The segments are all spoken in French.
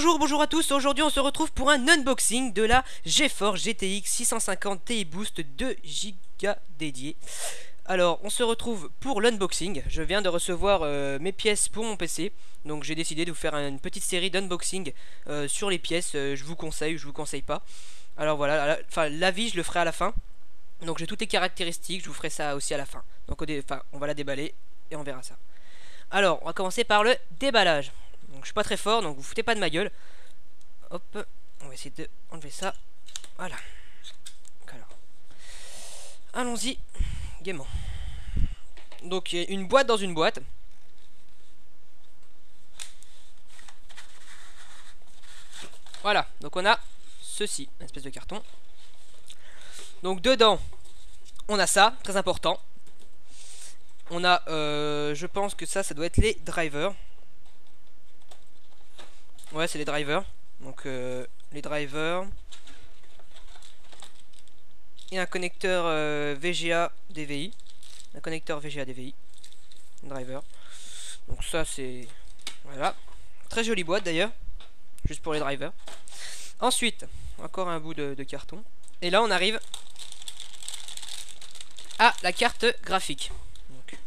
Bonjour à tous, aujourd'hui on se retrouve pour un unboxing de la GeForce GTX 650 Ti Boost 2 Go dédié. Alors on se retrouve pour l'unboxing, je viens de recevoir mes pièces pour mon PC. Donc j'ai décidé de vous faire une petite série d'unboxing sur les pièces, je vous conseille ou je vous conseille pas. Alors voilà, l'avis je le ferai à la fin. Donc j'ai toutes les caractéristiques, je vous ferai ça aussi à la fin. Donc on va la déballer et on verra ça. Alors on va commencer par le déballage. Donc je suis pas très fort, donc vous foutez pas de ma gueule. Hop, on va essayer de enlever ça. Voilà. Alors, allons-y gaiement. Donc il y a une boîte dans une boîte. Voilà, donc on a ceci, une espèce de carton. Donc dedans, on a ça, très important. On a, je pense que ça doit être les drivers. Ouais, c'est les drivers. Donc les drivers. Et un connecteur VGA DVI. Un connecteur VGA DVI. Driver. Donc ça c'est... Voilà. Très jolie boîte d'ailleurs. Juste pour les drivers. Ensuite, encore un bout de carton. Et là on arrive à la carte graphique. Donc,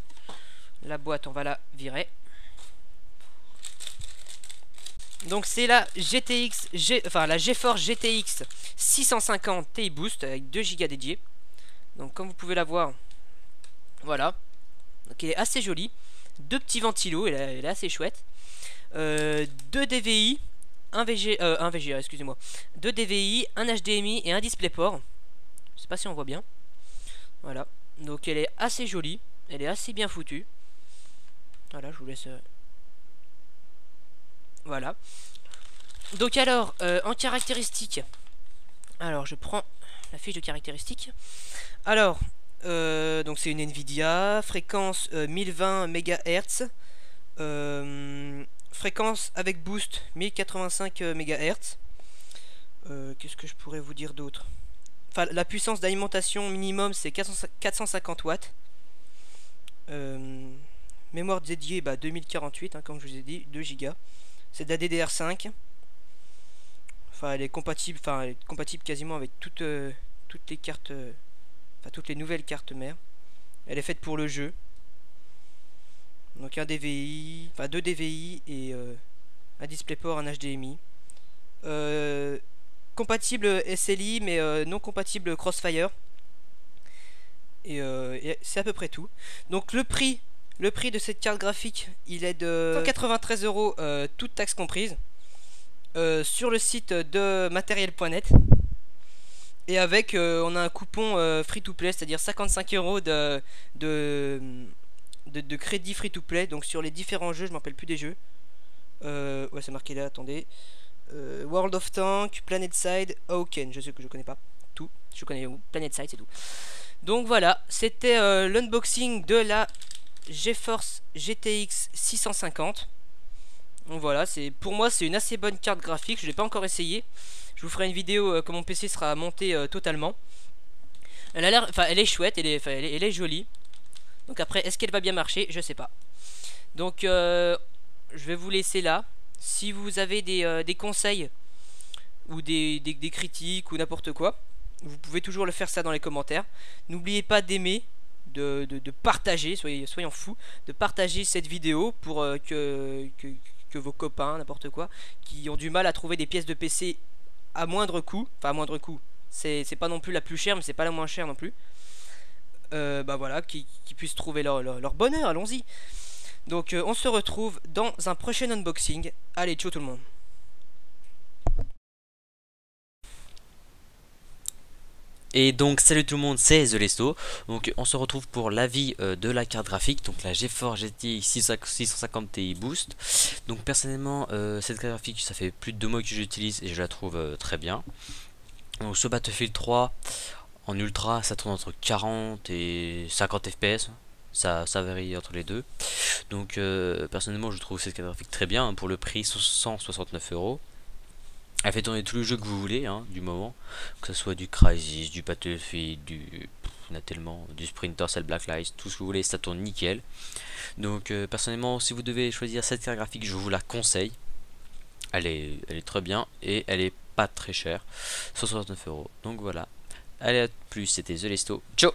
la boîte on va la virer. Donc c'est la la GeForce GTX 650 Ti Boost avec 2 Go dédiés. Donc comme vous pouvez la voir, voilà. Donc elle est assez jolie. Deux petits ventilos, elle est assez chouette. 2 DVI, un VGA, excusez-moi. 2 DVI, un HDMI et un DisplayPort. Je sais pas si on voit bien. Voilà. Donc elle est assez jolie, elle est assez bien foutue. Voilà, je vous laisse. Voilà. Donc alors, en caractéristiques. Alors, je prends la fiche de caractéristiques. Alors, donc c'est une Nvidia, fréquence 1020 MHz, fréquence avec boost 1085 MHz. Qu'est-ce que je pourrais vous dire d'autre? Enfin, la puissance d'alimentation minimum c'est 450 watts. Mémoire dédiée 2048, comme je vous ai dit, 2 Go. C'est de la DDR5. Enfin, elle est compatible quasiment avec toutes les cartes, toutes les nouvelles cartes mères. Elle est faite pour le jeu. Donc un DVI, 2 DVI et un DisplayPort, un HDMI. Compatible SLI mais non compatible Crossfire. Et c'est à peu près tout. Donc le prix de cette carte graphique, il est de 193 €, toute taxe comprise, sur le site de matériel.net. Et avec, on a un coupon free to play, c'est-à-dire 55 € de crédit free to play. Donc sur les différents jeux, je me rappelle plus des jeux. Ouais, c'est marqué là, attendez. World of Tanks, PlanetSide, Hawken, je sais que je connais pas tout. Je connais PlanetSide, c'est tout. Donc voilà, c'était l'unboxing de la GeForce GTX 650. Donc voilà, pour moi c'est une assez bonne carte graphique. Je l'ai pas encore essayé. Je vous ferai une vidéo quand mon PC sera monté totalement. Elle a l'air, elle est chouette, elle est jolie. Donc après, est-ce qu'elle va bien marcher? Je sais pas. Donc je vais vous laisser là. Si vous avez des conseils ou des critiques ou n'importe quoi, vous pouvez toujours le faire ça dans les commentaires. N'oubliez pas d'aimer, de partager, soyons fous, de partager cette vidéo pour que vos copains, n'importe quoi, qui ont du mal à trouver des pièces de PC à moindre coût, enfin à moindre coût, c'est pas non plus la plus chère mais c'est pas la moins chère non plus, voilà, qui puissent trouver leur bonheur, allons-y. Donc on se retrouve dans un prochain unboxing. Allez, ciao tout le monde. Et donc salut tout le monde, c'est TheLesto. Donc on se retrouve pour l'avis de la carte graphique, donc la GeForce GTX 650 Ti Boost. Donc personnellement cette carte graphique, ça fait plus de 2 mois que j'utilise et je la trouve très bien. Donc sur Battlefield 3 en ultra ça tourne entre 40 et 50 fps, ça varie entre les deux. Donc personnellement je trouve cette carte graphique très bien, pour le prix 169 €. Elle fait tourner tous les jeux que vous voulez, du moment, que ce soit du Crysis, du Battlefield, on a tellement, du Sprinter Cell Blacklight, tout ce que vous voulez, ça tourne nickel. Donc personnellement, si vous devez choisir cette carte graphique, je vous la conseille. Elle est très bien et elle est pas très chère, 169 euros. Donc voilà. Allez, à plus, c'était The Lesto. Ciao.